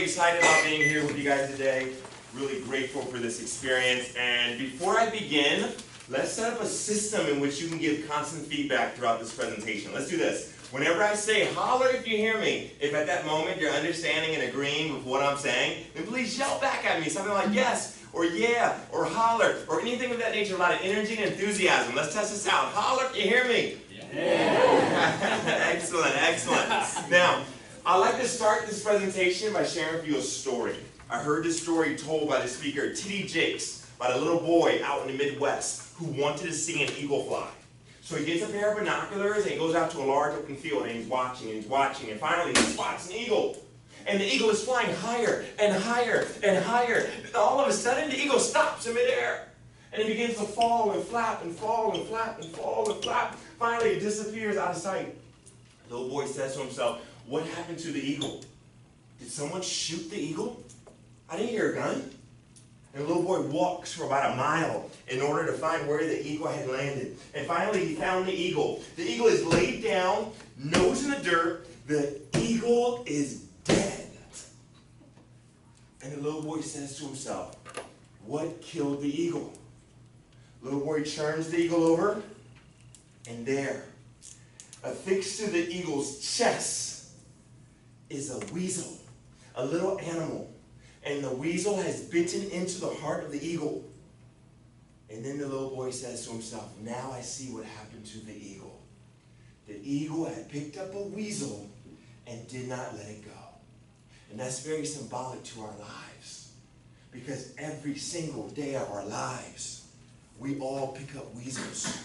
excited about being here with you guys today. Really grateful for this experience. And before I begin, let's set up a system in which you can give constant feedback throughout this presentation. Let's do this. Whenever I say, holler if you hear me. If at that moment you're understanding and agreeing with what I'm saying, then please yell back at me. Something like yes, or yeah, or holler, or anything of that nature. A lot of energy and enthusiasm. Let's test this out. Holler if you hear me. Yeah. Excellent, excellent. Now, I'd like to start this presentation by sharing with you a story. I heard this story told by the speaker, T.D. Jakes, about a little boy out in the Midwest who wanted to see an eagle fly. So he gets a pair of binoculars and he goes out to a large open field and he's watching and finally he spots an eagle. And the eagle is flying higher and higher and higher. And all of a sudden the eagle stops in midair. And it begins to fall and flap and fall and flap and fall and flap. Finally it disappears out of sight. The little boy says to himself, what happened to the eagle? Did someone shoot the eagle? I didn't hear a gun. And the little boy walks for about a mile in order to find where the eagle had landed. And finally he found the eagle. The eagle is laid down, nose in the dirt. The eagle is dead. And the little boy says to himself, what killed the eagle? The little boy turns the eagle over, and there, affixed to the eagle's chest, is a weasel, a little animal. And the weasel has bitten into the heart of the eagle. And then the little boy says to himself, now I see what happened to the eagle. The eagle had picked up a weasel and did not let it go. And that's very symbolic to our lives. Because every single day of our lives, we all pick up weasels.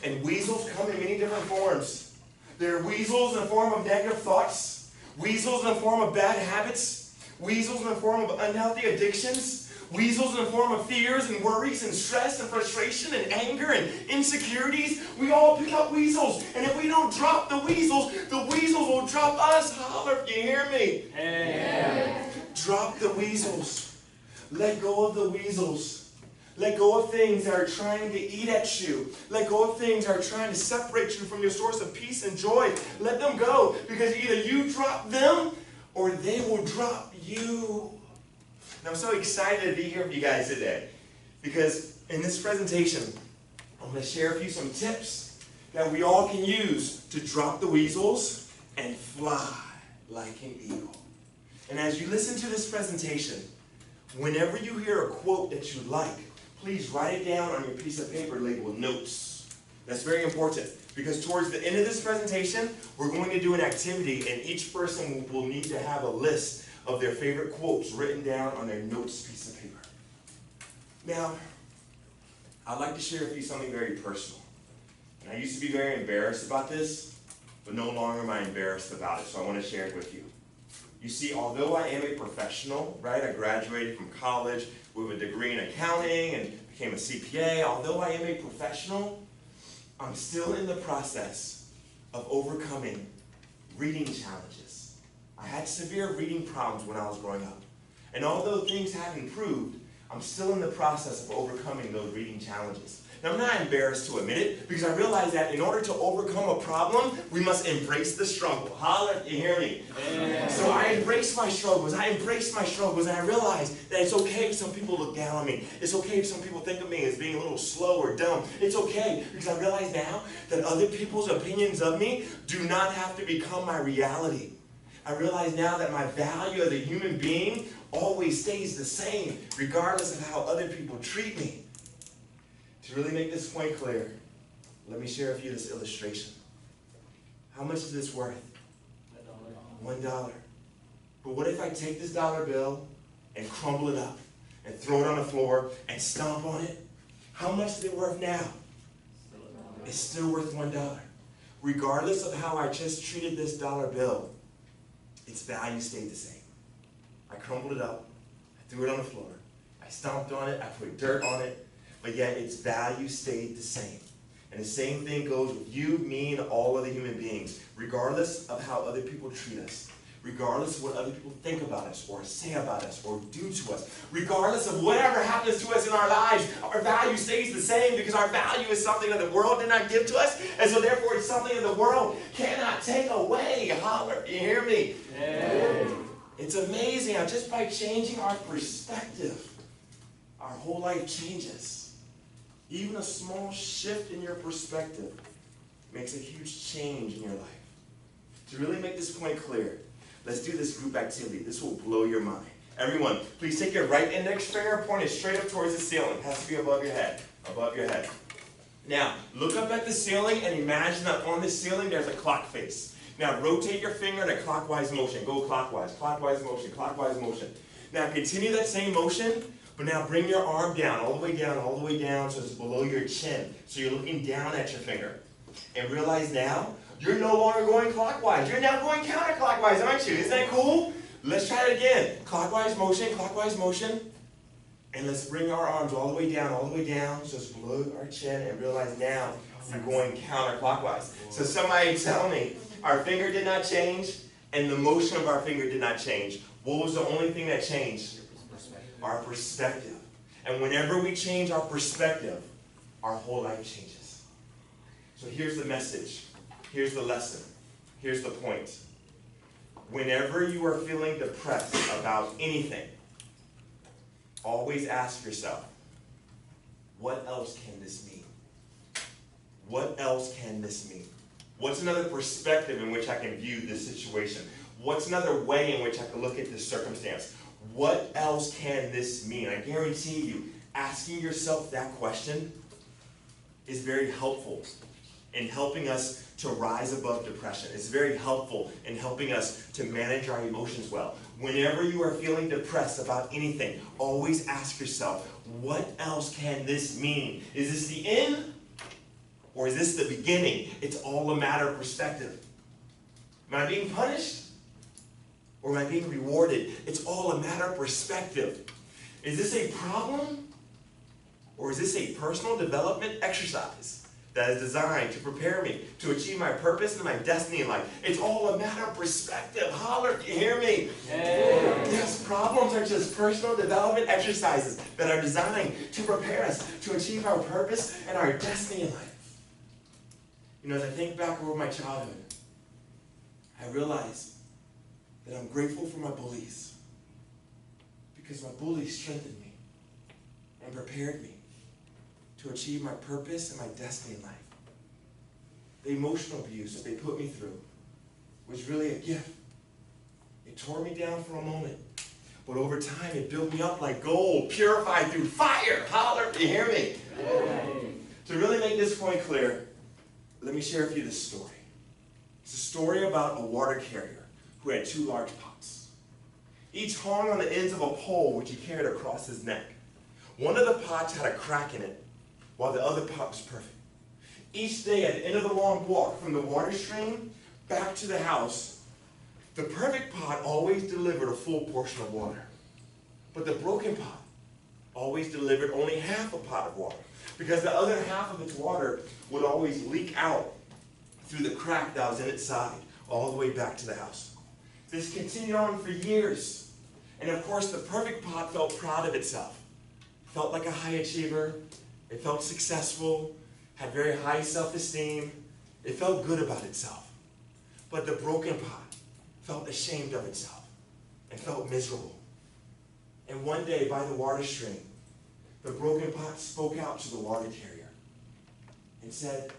And weasels come in many different forms. There are weasels in the form of negative thoughts, weasels in the form of bad habits, weasels in the form of unhealthy addictions, weasels in the form of fears and worries and stress and frustration and anger and insecurities. We all pick up weasels. And if we don't drop the weasels will drop us. Holler if you hear me. Yeah. Drop the weasels. Let go of the weasels. Let go of things that are trying to eat at you. Let go of things that are trying to separate you from your source of peace and joy. Let them go, because either you drop them or they will drop you. And I'm so excited to be here with you guys today, because in this presentation, I'm going to share with you some tips that we all can use to drop the weasels and fly like an eagle. And as you listen to this presentation, whenever you hear a quote that you like, please write it down on your piece of paper labeled notes. That's very important, because towards the end of this presentation, we're going to do an activity, and each person will need to have a list of their favorite quotes written down on their notes piece of paper. Now, I'd like to share with you something very personal. And I used to be very embarrassed about this, but no longer am I embarrassed about it, so I want to share it with you. You see, although I am a professional, right? I graduated from college with a degree in accounting and became a CPA. Although I am a professional, I'm still in the process of overcoming reading challenges. I had severe reading problems when I was growing up. And although things have improved, I'm still in the process of overcoming those reading challenges. Now, I'm not embarrassed to admit it, because I realize that in order to overcome a problem, we must embrace the struggle. Holler if you hear me. Yeah. So I embrace my struggles. I realize that it's okay if some people look down on me. It's okay if some people think of me as being a little slow or dumb. It's okay, because I realize now that other people's opinions of me do not have to become my reality. I realize now that my value as a human being always stays the same, regardless of how other people treat me. To really make this point clear, let me share with you this illustration. How much is this worth? $1. But what if I take this dollar bill and crumble it up and throw it on the floor and stomp on it? How much is it worth now? It's still worth $1. Regardless of how I just treated this dollar bill, its value stayed the same. I crumbled it up, I threw it on the floor, I stomped on it, I put dirt on it, but yet its value stayed the same. And the same thing goes with you, me, and all other human beings. Regardless of how other people treat us, regardless of what other people think about us, or say about us, or do to us, regardless of whatever happens to us in our lives, our value stays the same, because our value is something that the world did not give to us, and so therefore it's something that the world cannot take away. Holler, you hear me? Yeah. It's amazing how just by changing our perspective, our whole life changes. Even a small shift in your perspective makes a huge change in your life. To really make this point clear, let's do this group activity. This will blow your mind. Everyone, please take your right index finger, point it straight up towards the ceiling. It has to be above your head. Above your head. Now, look up at the ceiling and imagine that on the ceiling there's a clock face. Now, rotate your finger in a clockwise motion. Go clockwise, clockwise motion, clockwise motion. Now, continue that same motion, but now bring your arm down, all the way down, all the way down, so it's below your chin. So you're looking down at your finger. And realize now, you're no longer going clockwise. You're now going counterclockwise, aren't you? Isn't that cool? Let's try it again. Clockwise motion. And let's bring our arms all the way down, so it's below our chin, and realize now you're going counterclockwise. So somebody tell me, our finger did not change, and the motion of our finger did not change. What was the only thing that changed? Our perspective. And whenever we change our perspective, our whole life changes. So here's the message. Here's the lesson. Here's the point. Whenever you are feeling depressed about anything, always ask yourself, what else can this mean? What else can this mean? What's another perspective in which I can view this situation? What's another way in which I can look at this circumstance? What else can this mean? I guarantee you, asking yourself that question is very helpful in helping us to rise above depression. It's very helpful in helping us to manage our emotions well. Whenever you are feeling depressed about anything, always ask yourself, what else can this mean? Is this the end? Or is this the beginning? It's all a matter of perspective. Am I being punished? Or am I being rewarded? It's all a matter of perspective. Is this a problem? Or is this a personal development exercise that is designed to prepare me to achieve my purpose and my destiny in life? It's all a matter of perspective. Holler, you hear me? Hey. Yes, problems are just personal development exercises that are designed to prepare us to achieve our purpose and our destiny in life. You know, as I think back over my childhood, I realize that I'm grateful for my bullies, because my bullies strengthened me and prepared me to achieve my purpose and my destiny in life. The emotional abuse that they put me through was really a gift. It tore me down for a moment, but over time it built me up like gold, purified through fire. Holler, you hear me? To really make this point clear, let me share with you this story. It's a story about a water carrier who had two large pots. Each hung on the ends of a pole which he carried across his neck. One of the pots had a crack in it, while the other pot was perfect. Each day at the end of the long walk from the water stream back to the house, the perfect pot always delivered a full portion of water. But the broken pot always delivered only half a pot of water, because the other half of its water would always leak out through the crack that was in its side, all the way back to the house. This continued on for years. And of course, the perfect pot felt proud of itself. Felt like a high achiever. It felt successful, had very high self-esteem. It felt good about itself. But the broken pot felt ashamed of itself and felt miserable. And one day by the water stream, the broken pot spoke out to the water carrier and said,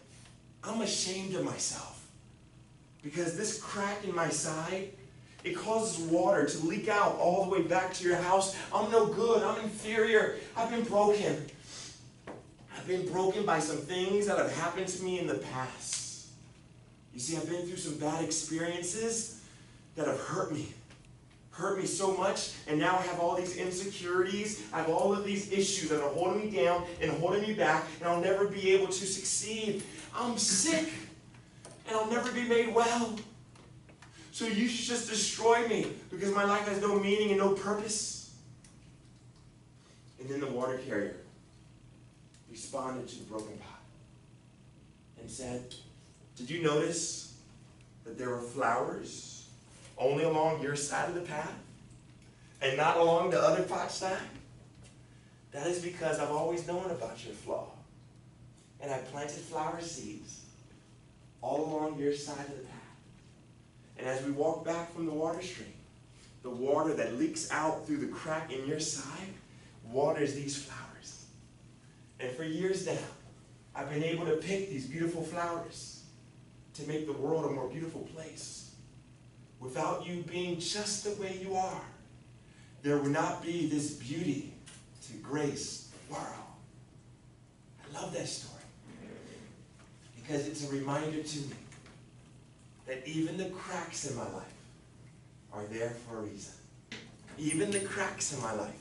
I'm ashamed of myself because this crack in my side, it causes water to leak out all the way back to your house. I'm no good. I'm inferior. I've been broken. I've been broken by some things that have happened to me in the past. You see, I've been through some bad experiences that have hurt me so much, and now I have all these insecurities, I have all of these issues that are holding me down and holding me back, and I'll never be able to succeed. I'm sick, and I'll never be made well. So you should just destroy me, because my life has no meaning and no purpose. And then the water carrier responded to the broken pot and said, did you notice that there were flowers only along your side of the path and not along the other pot's side? That is because I've always known about your flaw, and I planted flower seeds all along your side of the path. And as we walked back from the water stream, the water that leaks out through the crack in your side, waters these flowers. And for years now, I've been able to pick these beautiful flowers to make the world a more beautiful place. Without you being just the way you are, there would not be this beauty to grace the world. I love that story because it's a reminder to me that even the cracks in my life are there for a reason. Even the cracks in my life,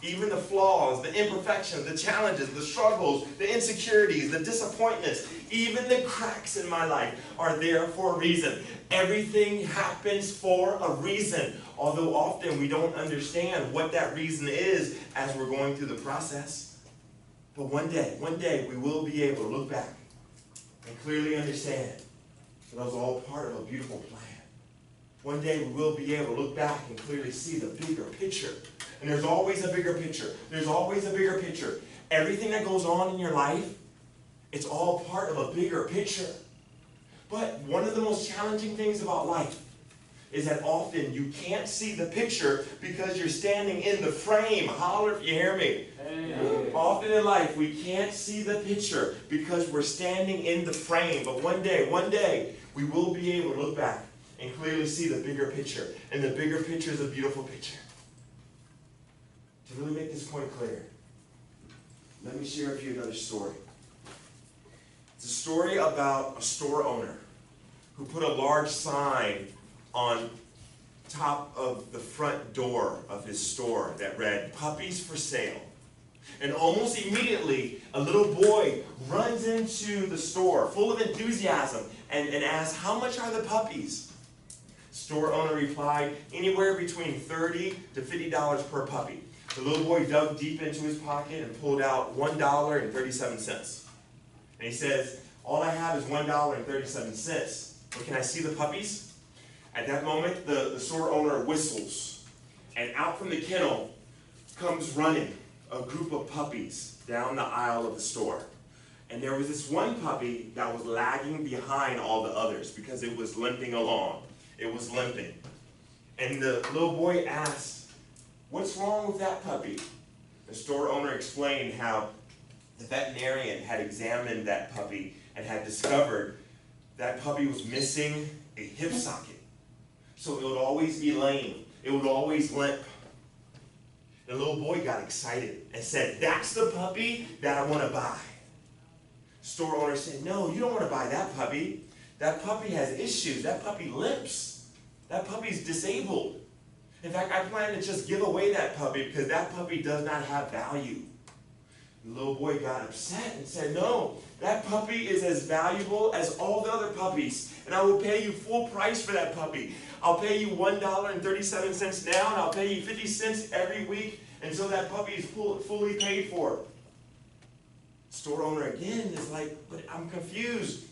even the flaws, the imperfections, the challenges, the struggles, the insecurities, the disappointments, even the cracks in my life are there for a reason. Everything happens for a reason, although often we don't understand what that reason is as we're going through the process. But one day we will be able to look back and clearly understand that it was all part of a beautiful plan. One day we will be able to look back and clearly see the bigger picture. And there's always a bigger picture. There's always a bigger picture. Everything that goes on in your life, it's all part of a bigger picture. But one of the most challenging things about life is that often you can't see the picture because you're standing in the frame. Holler if you hear me. Hey. Often in life, we can't see the picture because we're standing in the frame. But one day, we will be able to look back and clearly see the bigger picture. And the bigger picture is a beautiful picture. To really make this point clear, let me share with you another story. It's a story about a store owner who put a large sign on top of the front door of his store that read, "Puppies for sale." And almost immediately, a little boy runs into the store full of enthusiasm and asks, "How much are the puppies?" Store owner replied, "Anywhere between $30 to $50 per puppy." The little boy dug deep into his pocket and pulled out $1.37. And he says, "All I have is $1.37, but can I see the puppies?" At that moment, the store owner whistles, and out from the kennel comes running a group of puppies down the aisle of the store. And there was this one puppy that was lagging behind all the others because it was limping along. It was limping. And the little boy asked, "What's wrong with that puppy?" The store owner explained how the veterinarian had examined that puppy and had discovered that puppy was missing a hip socket. So it would always be lame. It would always limp. The little boy got excited and said, "That's the puppy that I want to buy." Store owner said, "No, you don't want to buy that puppy. That puppy has issues. That puppy limps. That puppy's disabled. In fact, I plan to just give away that puppy because that puppy does not have value." The little boy got upset and said, "No, that puppy is as valuable as all the other puppies, and I will pay you full price for that puppy. I'll pay you $1.37 now, and I'll pay you 50 cents every week until that puppy is fully paid for." Store owner again is like, "But I'm confused.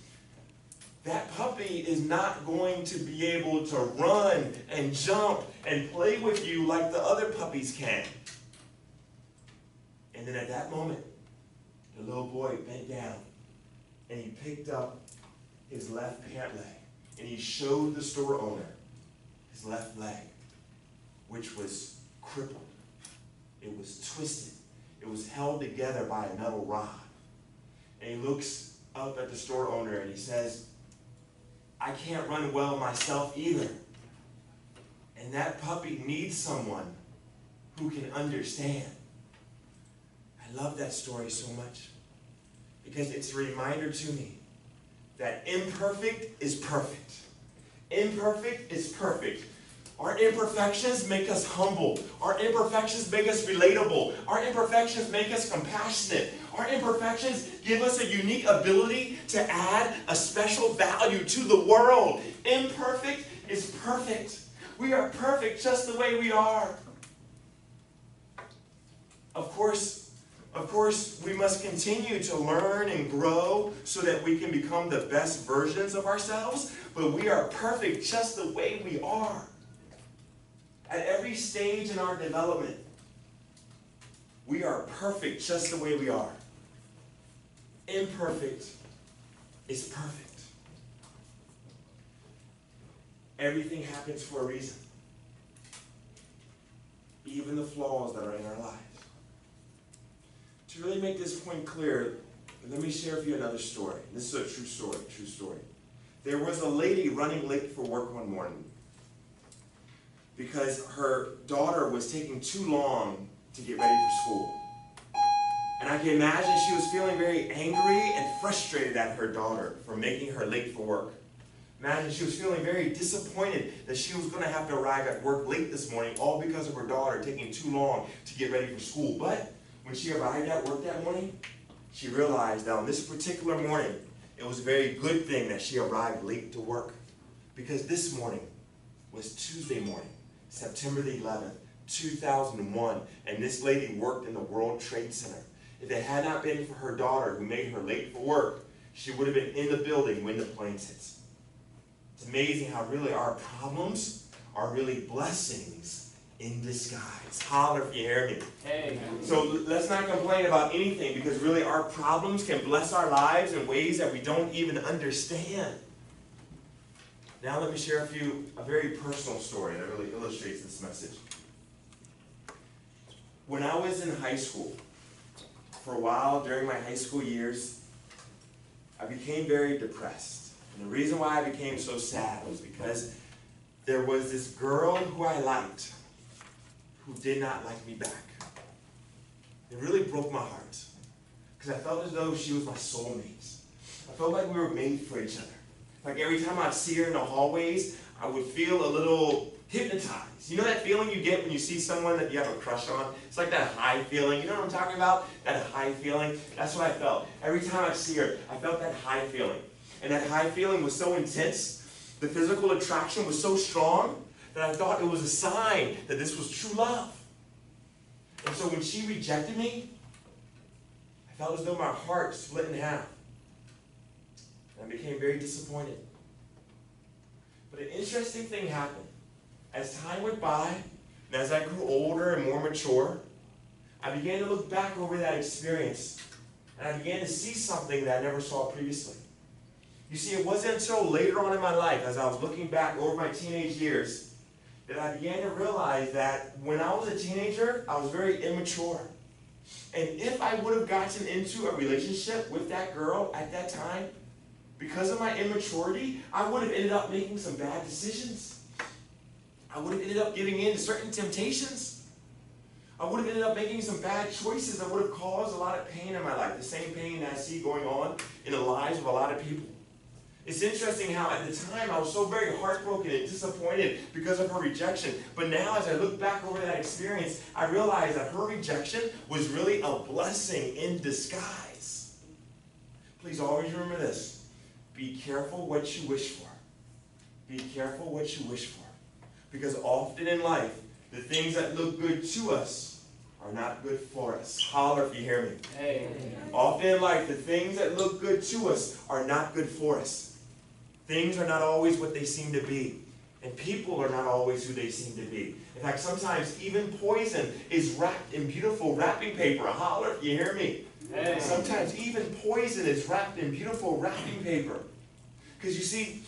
That puppy is not going to be able to run and jump and play with you like the other puppies can." And then at that moment, the little boy bent down and he picked up his left pant leg and he showed the store owner his left leg, which was crippled. It was twisted. It was held together by a metal rod. And he looks up at the store owner and he says, "I can't run well myself either. And that puppy needs someone who can understand." I love that story so much because it's a reminder to me that imperfect is perfect. Imperfect is perfect. Our imperfections make us humble. Our imperfections make us relatable. Our imperfections make us compassionate. Our imperfections give us a unique ability to add a special value to the world. Imperfect is perfect. We are perfect just the way we are. Of course, we must continue to learn and grow so that we can become the best versions of ourselves, but we are perfect just the way we are. At every stage in our development, we are perfect just the way we are. Imperfect is perfect. Everything happens for a reason. even the flaws that are in our lives. To really make this point clear, let me share with you another story. This is a true story. There was a lady running late for work one morning because her daughter was taking too long to get ready for school. And I can imagine she was feeling very angry and frustrated at her daughter for making her late for work. Imagine she was feeling very disappointed that she was going to have to arrive at work late this morning, all because of her daughter taking too long to get ready for school. But when she arrived at work that morning, she realized that on this particular morning, it was a very good thing that she arrived late to work. Because this morning was Tuesday morning, September the 11th, 2001, and this lady worked in the World Trade Center. If it had not been for her daughter who made her late for work, she would have been in the building when the planes hit. It's amazing how really our problems are really blessings in disguise. Holler if you hear me. Hey. So let's not complain about anything, because really our problems can bless our lives in ways that we don't even understand. Now let me share a very personal story that really illustrates this message. When I was in high school, for a while during my high school years, I became very depressed. And the reason why I became so sad was because there was this girl who I liked who did not like me back. It really broke my heart, because I felt as though she was my soulmate. I felt like we were made for each other. Like every time I'd see her in the hallways, I would feel a little hypnotized. You know that feeling you get when you see someone that you have a crush on? It's like that high feeling. You know what I'm talking about? That high feeling? That's what I felt. Every time I'd see her, I felt that high feeling. And that high feeling was so intense, the physical attraction was so strong, that I thought it was a sign that this was true love. And so when she rejected me, I felt as though my heart split in half. And I became very disappointed. But an interesting thing happened. As time went by, and as I grew older and more mature, I began to look back over that experience, and I began to see something that I never saw previously. You see, it wasn't until later on in my life, as I was looking back over my teenage years, that I began to realize that when I was a teenager, I was very immature. And if I would have gotten into a relationship with that girl at that time, because of my immaturity, I would have ended up making some bad decisions. I would have ended up giving in to certain temptations. I would have ended up making some bad choices that would have caused a lot of pain in my life, the same pain that I see going on in the lives of a lot of people. It's interesting how at the time I was so very heartbroken and disappointed because of her rejection. But now as I look back over that experience, I realize that her rejection was really a blessing in disguise. Please always remember this. Be careful what you wish for. Be careful what you wish for. Because often in life, the things that look good to us are not good for us. Holler if you hear me. Hey. Often in life, the things that look good to us are not good for us. Things are not always what they seem to be. And people are not always who they seem to be. In fact, sometimes even poison is wrapped in beautiful wrapping paper. Holler if you hear me. Hey. Sometimes even poison is wrapped in beautiful wrapping paper. Because you see,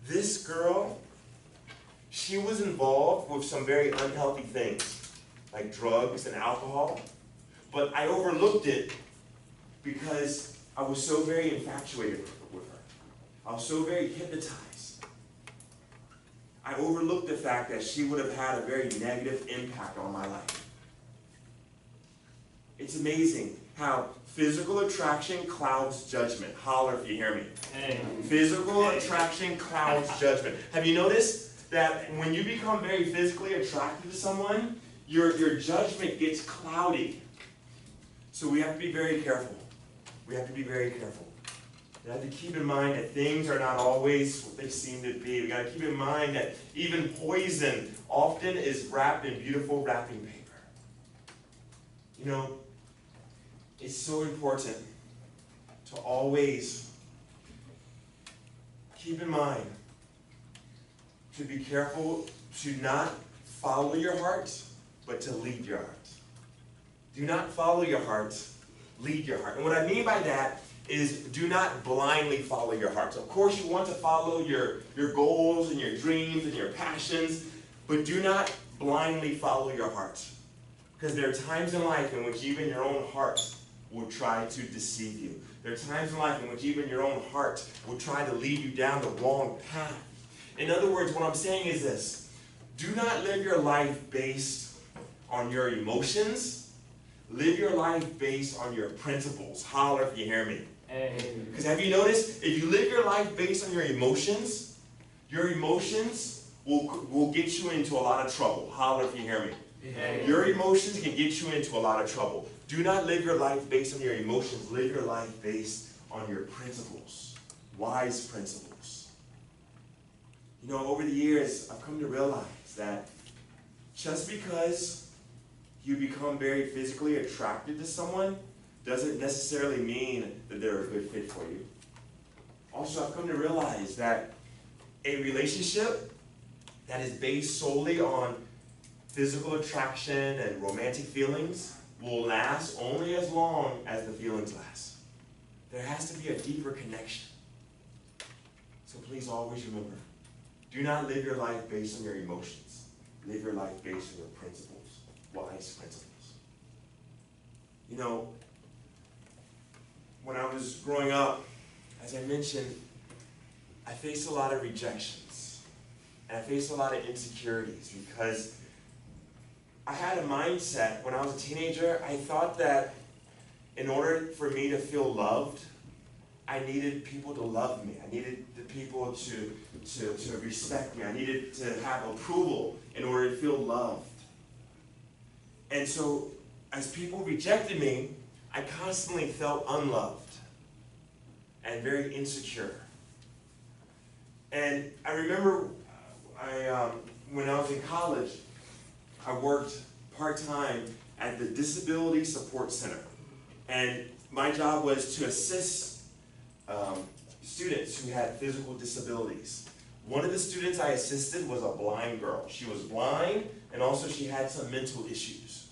this girl, she was involved with some very unhealthy things, like drugs and alcohol. But I overlooked it because I was so very infatuated with her. I was so very hypnotized. I overlooked the fact that she would have had a very negative impact on my life. It's amazing how physical attraction clouds judgment. Holler if you hear me. Hey. Physical attraction clouds judgment. Have you noticed that when you become very physically attracted to someone, your judgment gets cloudy? So we have to be very careful. We have to be very careful. We have to keep in mind that things are not always what they seem to be. We got to keep in mind that even poison often is wrapped in beautiful wrapping paper. You know, it's so important to always keep in mind to be careful to not follow your heart, but to lead your heart. Do not follow your heart, lead your heart. And what I mean by that is do not blindly follow your heart. So of course you want to follow your goals and your dreams and your passions, but do not blindly follow your heart. Because there are times in life in which even your own heart will try to deceive you. There are times in life in which even your own heart will try to lead you down the wrong path. In other words, what I'm saying is this: do not live your life based on your emotions. Live your life based on your principles. Holler if you hear me. Because have you noticed, if you live your life based on your emotions will get you into a lot of trouble. Holler if you hear me. Your emotions can get you into a lot of trouble. Do not live your life based on your emotions. Live your life based on your principles. Wise principles. You know, over the years, I've come to realize that just because you become very physically attracted to someone doesn't necessarily mean that they're a good fit for you. Also, I've come to realize that a relationship that is based solely on physical attraction and romantic feelings will last only as long as the feelings last. There has to be a deeper connection. So please always remember, do not live your life based on your emotions. Live your life based on your principles, wise principles. You know, when I was growing up, as I mentioned, I faced a lot of rejections. And I faced a lot of insecurities because I had a mindset when I was a teenager. I thought that in order for me to feel loved, I needed people to love me. I needed the people to respect me. I needed to have approval in order to feel loved. And so as people rejected me, I constantly felt unloved and very insecure. And I remember when I was in college, I worked part-time at the Disability Support Center. And my job was to assist students who had physical disabilities. One of the students I assisted was a blind girl. She was blind, and also she had some mental issues.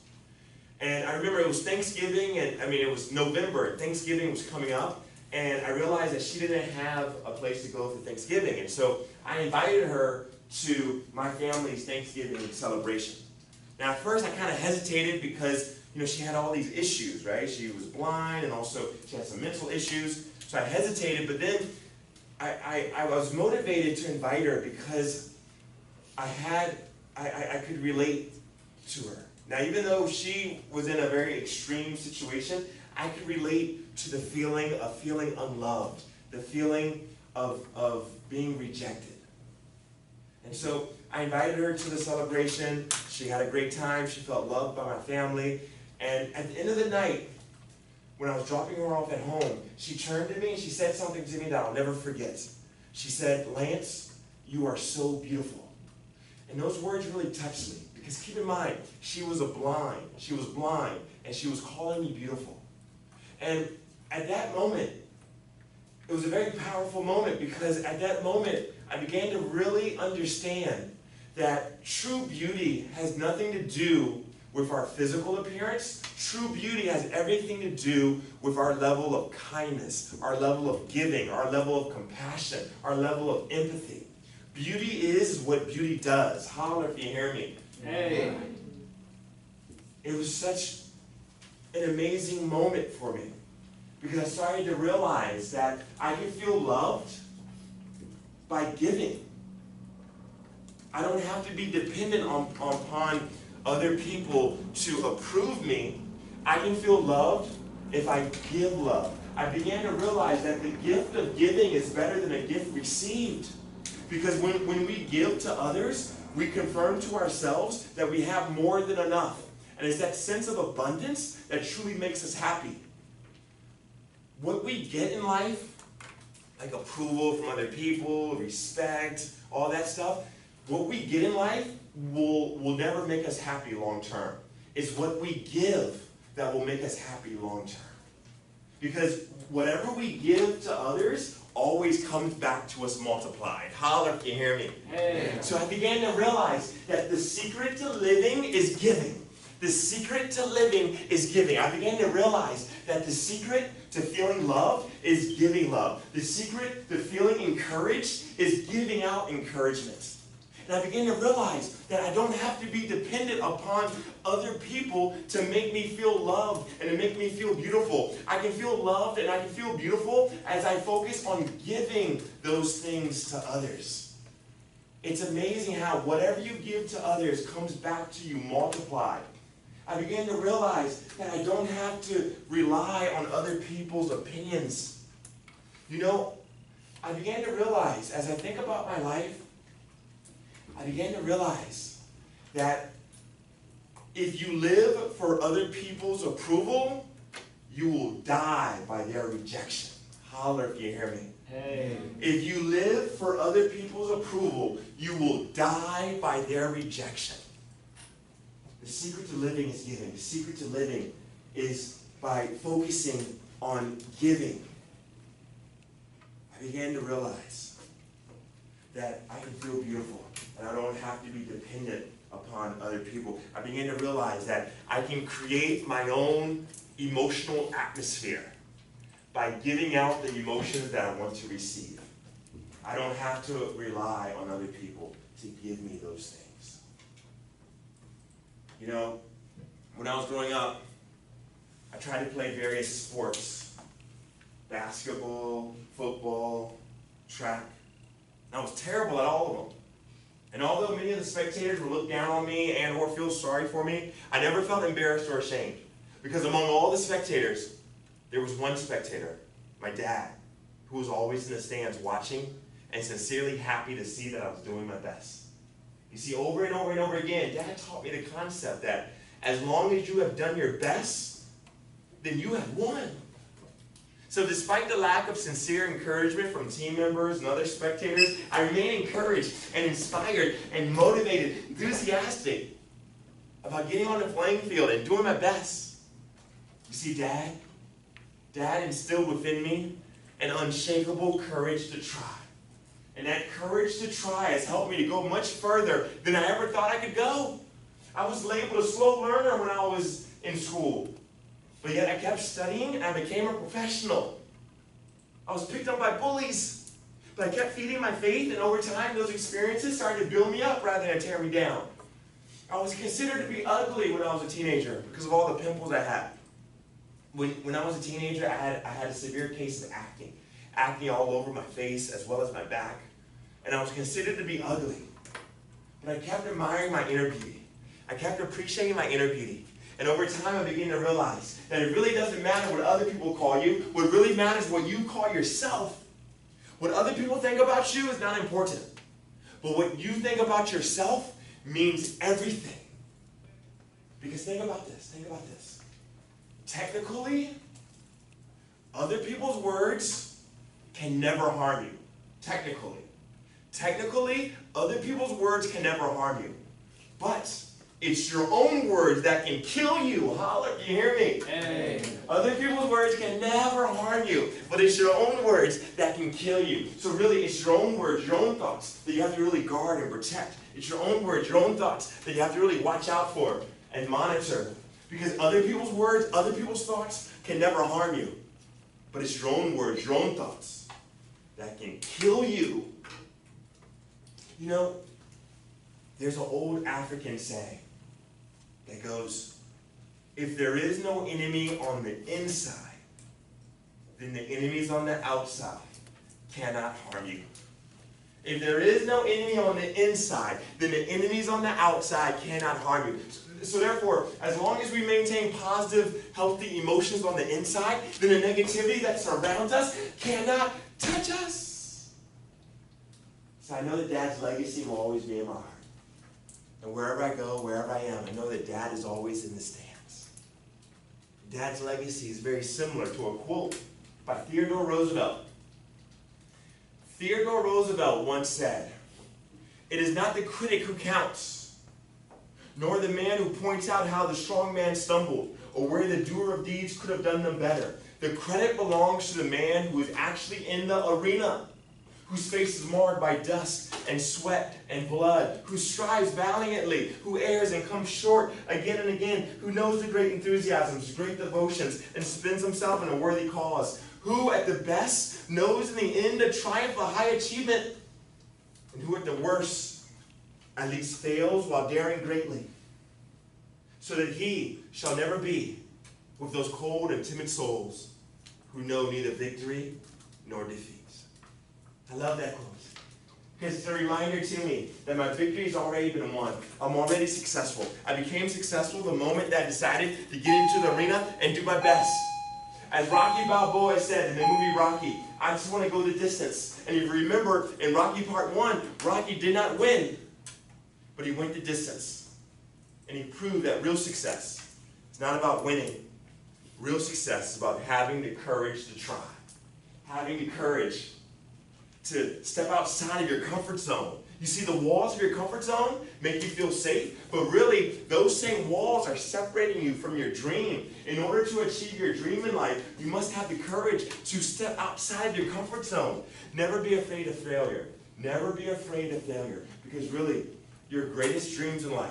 And I remember it was Thanksgiving, and it was November, and Thanksgiving was coming up, and I realized that she didn't have a place to go for Thanksgiving. And so I invited her to my family's Thanksgiving celebration. Now at first I kind of hesitated because she had all these issues, right? She was blind, and also she had some mental issues. So I hesitated, but then I was motivated to invite her because I could relate to her. Now, even though she was in a very extreme situation, I could relate to the feeling of feeling unloved, the feeling of being rejected. And so I invited her to the celebration. She had a great time. She felt loved by my family. And at the end of the night, when I was dropping her off at home, she turned to me and she said something to me that I'll never forget. She said, "Lance, you are so beautiful." And those words really touched me. Because keep in mind, she was blind, and she was calling me beautiful. And at that moment, it was a very powerful moment, because at that moment, I began to really understand that true beauty has nothing to do with our physical appearance. True beauty has everything to do with our level of kindness, our level of giving, our level of compassion, our level of empathy. Beauty is what beauty does. Holler if you hear me. Hey. It was such an amazing moment for me, because I started to realize that I can feel loved by giving. I don't have to be dependent upon other people to approve me. I can feel loved if I give love. I began to realize that the gift of giving is better than a gift received. Because when we give to others, we confirm to ourselves that we have more than enough. And it's that sense of abundance that truly makes us happy. What we get in life, like approval from other people, respect, all that stuff, what we get in life will never make us happy long term. It's what we give that will make us happy long term. Because whatever we give to others always comes back to us multiplied. Holler if you hear me. Hey. So I began to realize that the secret to living is giving. The secret to living is giving. I began to realize that the secret to feeling loved is giving love. The secret to feeling encouraged is giving out encouragement. And I began to realize that I don't have to be dependent upon other people to make me feel loved and to make me feel beautiful. I can feel loved and I can feel beautiful as I focus on giving those things to others. It's amazing how whatever you give to others comes back to you multiplied. I began to realize that I don't have to rely on other people's opinions. You know, I began to realize as I think about my life, I began to realize that if you live for other people's approval, you will die by their rejection. Holler if you hear me. Hey. If you live for other people's approval, you will die by their rejection. The secret to living is giving. The secret to living is by focusing on giving. I began to realize that I can feel beautiful and I don't have to be dependent upon other people. I began to realize that I can create my own emotional atmosphere by giving out the emotions that I want to receive. I don't have to rely on other people to give me those things. You know, when I was growing up, I tried to play various sports. Basketball, football, track. And I was terrible at all of them. And although many of the spectators would look down on me and or feel sorry for me, I never felt embarrassed or ashamed. Because among all the spectators, there was one spectator, my dad, who was always in the stands watching and sincerely happy to see that I was doing my best. You see, over and over and over again, Dad taught me the concept that as long as you have done your best, then you have won. So despite the lack of sincere encouragement from team members and other spectators, I remain encouraged and inspired and motivated, enthusiastic about getting on the playing field and doing my best. You see, Dad instilled within me an unshakable courage to try. And that courage to try has helped me to go much further than I ever thought I could go. I was labeled a slow learner when I was in school. But yet I kept studying and I became a professional. I was picked up by bullies. But I kept feeding my faith, and over time those experiences started to build me up rather than tear me down. I was considered to be ugly when I was a teenager because of all the pimples I had. When I was a teenager, I had a severe case of acne. Acne all over my face as well as my back. And I was considered to be ugly. But I kept admiring my inner beauty. I kept appreciating my inner beauty. And over time, I began to realize that it really doesn't matter what other people call you. What really matters is what you call yourself. What other people think about you is not important. But what you think about yourself means everything. Because think about this. Technically, other people's words can never harm you. Technically, other people's words can never harm you. But it's your own words that can kill you. Holler if you hear me. Hey. Other people's words can never harm you, but it's your own words that can kill you. So really, it's your own words, your own thoughts that you have to really guard and protect. It's your own words, your own thoughts that you have to really watch out for and monitor. Because other people's words, other people's thoughts can never harm you. But it's your own words, your own thoughts that can kill you. You know, there's an old African saying that goes, if there is no enemy on the inside, then the enemies on the outside cannot harm you. If there is no enemy on the inside, then the enemies on the outside cannot harm you. So therefore, as long as we maintain positive, healthy emotions on the inside, then the negativity that surrounds us cannot touch us. So I know that Dad's legacy will always be in my heart. And wherever I go, wherever I am, I know that Dad is always in the stands. Dad's legacy is very similar to a quote by Theodore Roosevelt. Theodore Roosevelt once said, "It is not the critic who counts, nor the man who points out how the strong man stumbled, or where the doer of deeds could have done them better. The credit belongs to the man who is actually in the arena, whose face is marred by dust and sweat and blood, who strives valiantly, who errs and comes short again and again, who knows the great enthusiasms, great devotions, and spends himself in a worthy cause, who at the best knows in the end the triumph of high achievement, and who at the worst at least fails while daring greatly, so that he shall never be with those cold and timid souls who know neither victory nor defeat. I love that quote. Because it's a reminder to me that my victory has already been won. I'm already successful. I became successful the moment that I decided to get into the arena and do my best. As Rocky Balboa said in the movie Rocky, I just want to go the distance. And if you remember, in Rocky Part 1, Rocky did not win, but he went the distance. And he proved that real success is not about winning. Real success is about having the courage to try. Having the courage to step outside of your comfort zone. You see, the walls of your comfort zone make you feel safe, but really, those same walls are separating you from your dream. In order to achieve your dream in life, you must have the courage to step outside of your comfort zone. Never be afraid of failure. Never be afraid of failure, because really, your greatest dreams in life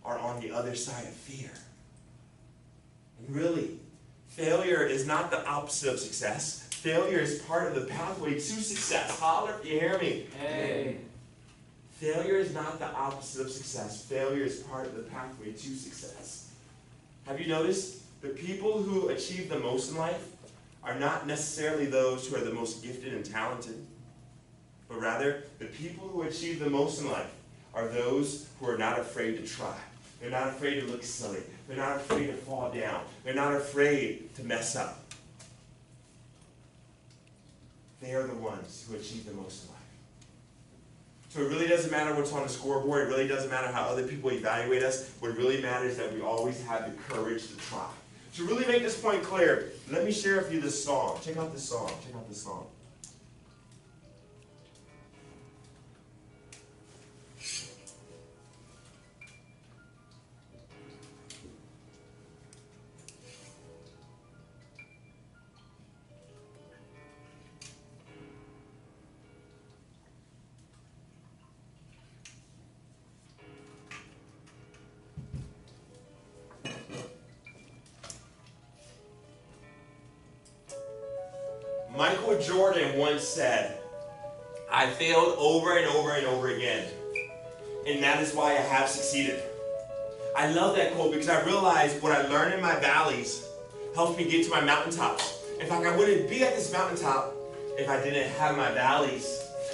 are on the other side of fear. And really, failure is not the opposite of success. Failure is part of the pathway to success. Holler if you hear me. Hey. Failure is not the opposite of success. Failure is part of the pathway to success. Have you noticed? The people who achieve the most in life are not necessarily those who are the most gifted and talented, but rather the people who achieve the most in life are those who are not afraid to try. They're not afraid to look silly. They're not afraid to fall down. They're not afraid to mess up. They are the ones who achieve the most in life. So it really doesn't matter what's on the scoreboard. It really doesn't matter how other people evaluate us. What really matters is that we always have the courage to try. To really make this point clear, let me share with you this song. Check out this song. Check out this song. Michael Jordan once said, "I failed over and over and over again, and that is why I have succeeded." I love that quote because I realized what I learned in my valleys helped me get to my mountaintops. In fact, I wouldn't be at this mountaintop if I didn't have my valleys.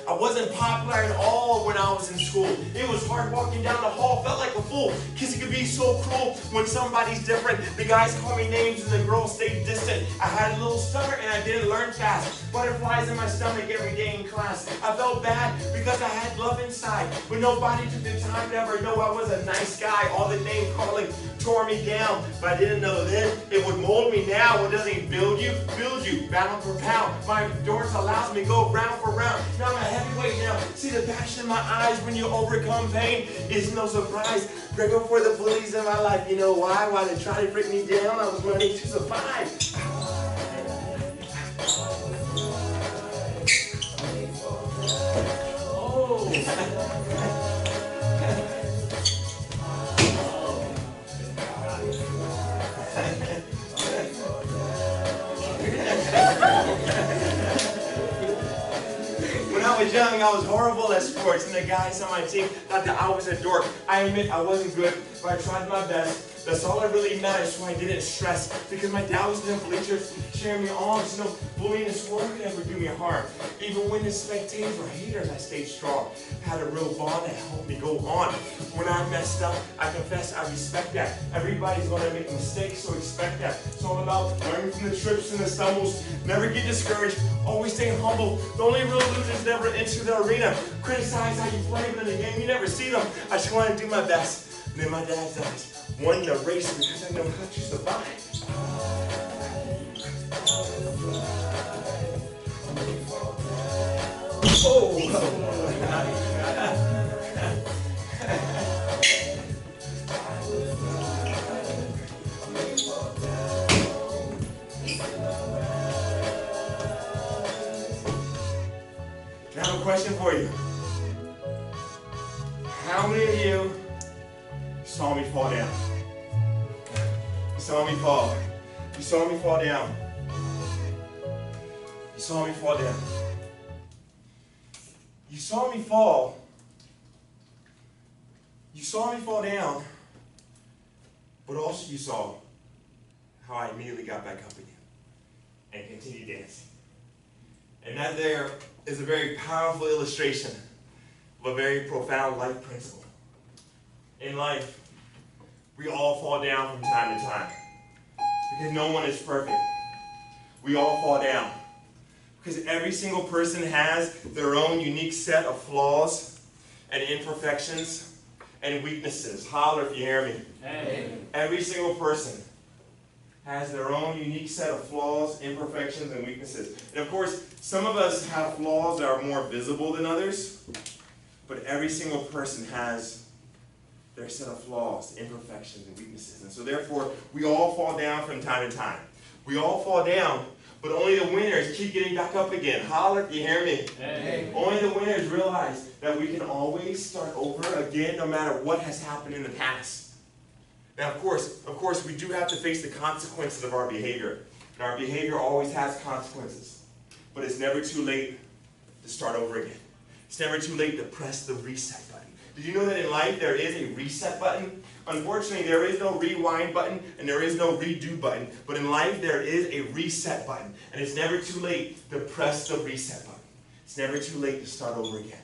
I wasn't popular at all when I was in school. It was hard walking down the hall, felt like a fool, because it could be so cruel when somebody's different. The guys called me names and the girls stayed distant. I had a little stutter and I didn't learn fast. Butterflies in my stomach every day in class. I felt bad because I had love inside, but nobody took the time to ever know I was a nice guy. All the name calling tore me down, but I didn't know then it would mold me now. What doesn't build you, pound for pound. My endurance allows me to go round for round. Now I'm a heavyweight now. See the passion in my eyes when you overcome pain. It's no surprise. Grateful for the bullies in my life. You know why? Why they try to break me down? I was learning to survive. When I was young, I was horrible at sports, and the guys on my team thought that I was a dork. I admit I wasn't good, but I tried my best. That's all that really matters, so I didn't stress. Because my dad was in the bleachers cheering me on. So no bullying and swearing could ever do me harm. Even when the spectators were haters, I stayed strong. Had a real bond that helped me go on. When I messed up, I confess I respect that. Everybody's gonna make mistakes, so expect that. It's all about learning from the trips and the stumbles. Never get discouraged, always stay humble. The only real losers never enter the arena. Criticize how you play, but in the game you never see them. I just wanna do my best. And in my dad's eyes, won the race because I know how to survive. Oh! Now I have a question for you. How many of you saw me fall down? You saw me fall. You saw me fall down. You saw me fall down. You saw me fall You saw me fall down, but also you saw how I immediately got back up again and continued dancing. And that there is a very powerful illustration of a very profound life principle. In life, we all fall down from time to time because no one is perfect. We all fall down because every single person has their own unique set of flaws and imperfections and weaknesses. Holler if you hear me. Hey. Every single person has their own unique set of flaws, imperfections, and weaknesses. And of course, some of us have flaws that are more visible than others, but every single person has their set of flaws, imperfections, and weaknesses. And so therefore, we all fall down from time to time. We all fall down, but only the winners keep getting back up again. Holler if you hear me. Hey. Only the winners realize that we can always start over again no matter what has happened in the past. Now, of course, we do have to face the consequences of our behavior. And our behavior always has consequences. But it's never too late to start over again. It's never too late to press the reset button. Did you know that in life there is a reset button? Unfortunately, there is no rewind button and there is no redo button. But in life there is a reset button. And it's never too late to press the reset button. It's never too late to start over again.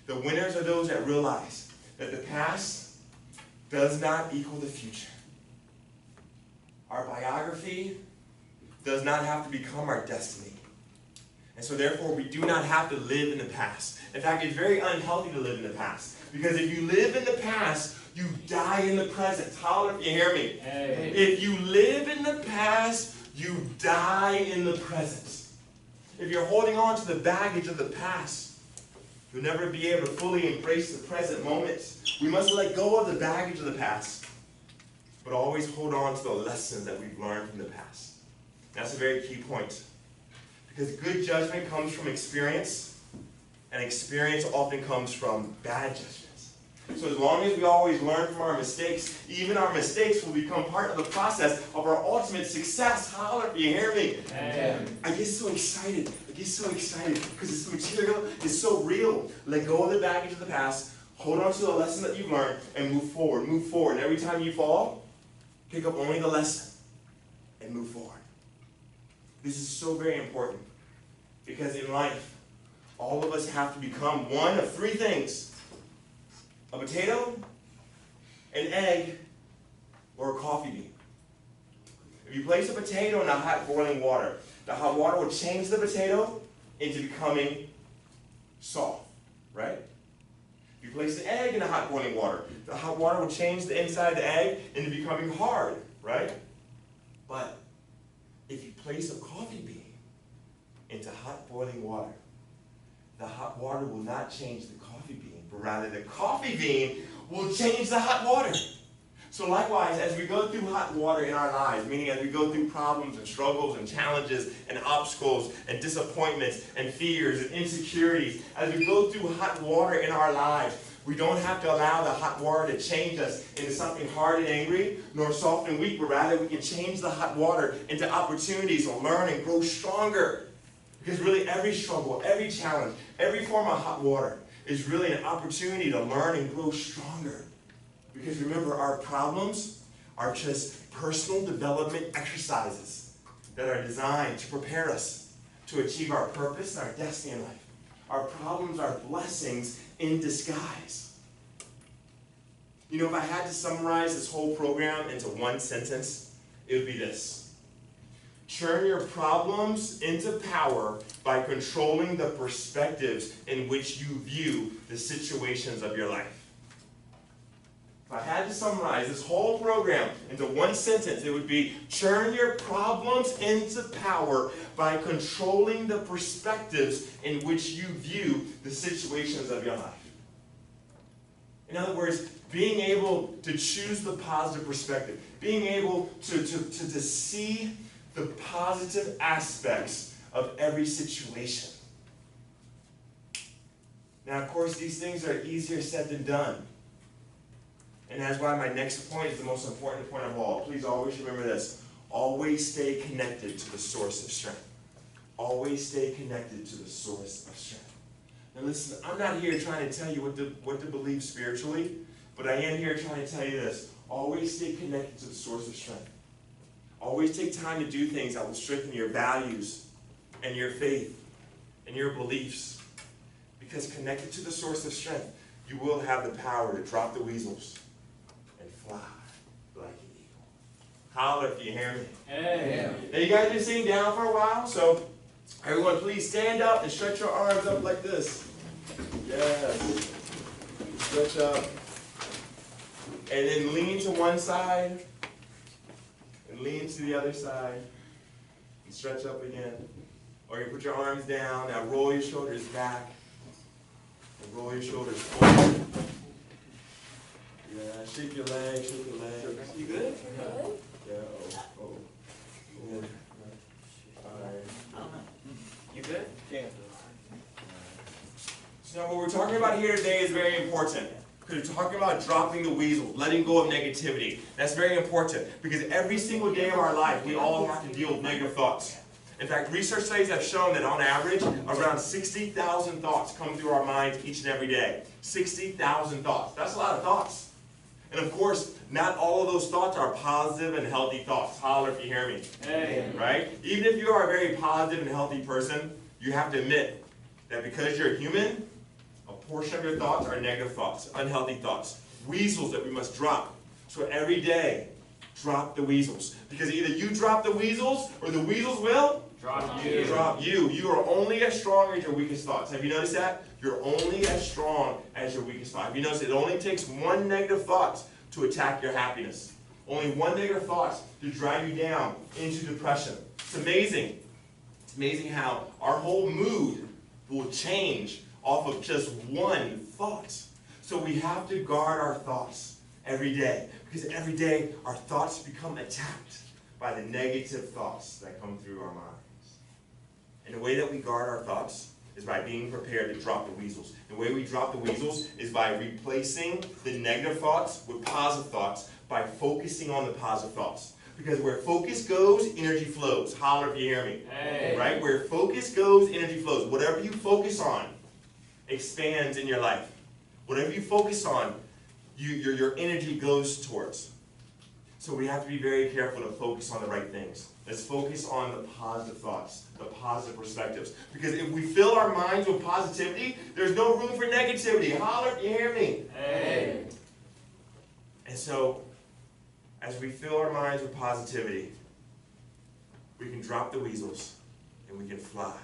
The winners are those that realize that the past does not equal the future. Our biography does not have to become our destiny. And so therefore we do not have to live in the past. In fact, it's very unhealthy to live in the past. Because if you live in the past, you die in the present. Holler if you hear me. Hey. If you live in the past, you die in the present. If you're holding on to the baggage of the past, you'll never be able to fully embrace the present moment. We must let go of the baggage of the past, but always hold on to the lessons that we've learned from the past. That's a very key point. Because good judgment comes from experience, and experience often comes from bad judgments. So as long as we always learn from our mistakes, even our mistakes will become part of the process of our ultimate success. Holler if you hear me. Amen. I get so excited. Because this material is so real. Let go of the baggage of the past. Hold on to the lesson that you've learned and move forward. Move forward. And every time you fall, pick up only the lesson and move forward. This is so very important. Because in life, all of us have to become one of three things. A potato, an egg, or a coffee bean. If you place a potato in a hot boiling water, the hot water will change the potato into becoming soft, right? If you place the egg in the hot boiling water, the hot water will change the inside of the egg into becoming hard, right? But if you place a coffee bean into hot boiling water, the hot water will not change the coffee bean, but rather the coffee bean will change the hot water. So likewise, as we go through hot water in our lives, meaning as we go through problems and struggles and challenges and obstacles and disappointments and fears and insecurities, as we go through hot water in our lives, we don't have to allow the hot water to change us into something hard and angry, nor soft and weak, but rather we can change the hot water into opportunities to learn and grow stronger. Because really every struggle, every challenge, every form of hot water is really an opportunity to learn and grow stronger. Because remember, our problems are just personal development exercises that are designed to prepare us to achieve our purpose and our destiny in life. Our problems are blessings in disguise. You know, if I had to summarize this whole program into one sentence, it would be this. Turn your problems into power by controlling the perspectives in which you view the situations of your life. If I had to summarize this whole program into one sentence, it would be, turn your problems into power by controlling the perspectives in which you view the situations of your life. In other words, being able to choose the positive perspective, being able to see the positive aspects of every situation. Now, of course, these things are easier said than done. And that's why my next point is the most important point of all. Please always remember this. Always stay connected to the source of strength. Always stay connected to the source of strength. Now listen, I'm not here trying to tell you what to believe spiritually. But I am here trying to tell you this. Always stay connected to the source of strength. Always take time to do things that will strengthen your values and your faith and your beliefs. Because connected to the source of strength, you will have the power to drop the weasels and fly like an eagle. Holler if you hear me. Hey. Now you guys been sitting down for a while, so everyone please stand up and stretch your arms up like this. Yes. Stretch up. And then lean to one side. And lean to the other side. And stretch up again. Or you put your arms down. Now roll your shoulders back. And roll your shoulders forward. Yeah, shake your legs, shake your legs. You good? Yeah, oh. Alright. You good? Yeah. So now what we're talking about here today is very important. Because we're talking about dropping the weasel, letting go of negativity. That's very important. Because every single day of our life, we all have to deal with negative thoughts. In fact, research studies have shown that on average, around 60,000 thoughts come through our minds each and every day. 60,000 thoughts. That's a lot of thoughts. And of course, not all of those thoughts are positive and healthy thoughts. Holler if you hear me. Hey. Right? Even if you are a very positive and healthy person, you have to admit that because you're human, a portion of your thoughts are negative thoughts, unhealthy thoughts, weasels that we must drop. So every day, drop the weasels. Because either you drop the weasels or the weasels will Drop you. drop you. You are only as strong as your weakest thoughts. Have you noticed that? You're only as strong as your weakest thought. Have you noticed it only takes one negative thought to attack your happiness? Only one negative thought to drive you down into depression. It's amazing. It's amazing how our whole mood will change off of just one thought. So we have to guard our thoughts every day. Because every day our thoughts become attacked by the negative thoughts that come through our minds. And the way that we guard our thoughts is by being prepared to drop the weasels. The way we drop the weasels is by replacing the negative thoughts with positive thoughts by focusing on the positive thoughts. Because where focus goes, energy flows. Holler if you hear me. Hey. Right? Where focus goes, energy flows. Whatever you focus on expands in your life. Whatever you focus on, your energy goes towards. So we have to be very careful to focus on the right things. Let's focus on the positive thoughts, the positive perspectives. Because if we fill our minds with positivity, there's no room for negativity. Holler if you hear me. Hey. And so, as we fill our minds with positivity, we can drop the weasels and we can fly.